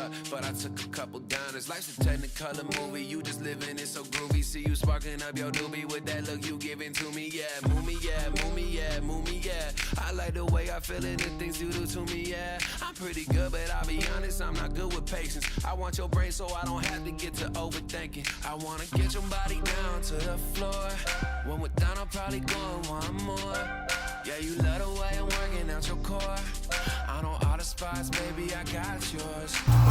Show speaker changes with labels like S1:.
S1: up, but I took a couple downers. Life's a technicolor movie, you just living it so groovy. See you sparking up your doobie with that look you giving to me. Yeah, move me, yeah, move me, yeah, move me, yeah. I like the way I feel it, the things you do to me, yeah. I'm pretty good, but I'll be honest, I'm not good with patience. I want your brain so I don't have to get to overthinking. I wanna get your body down to the floor. When we're done, I'm probably going one more. Yeah, you love the way I'm working out your core. I know all the spots, baby, I got yours.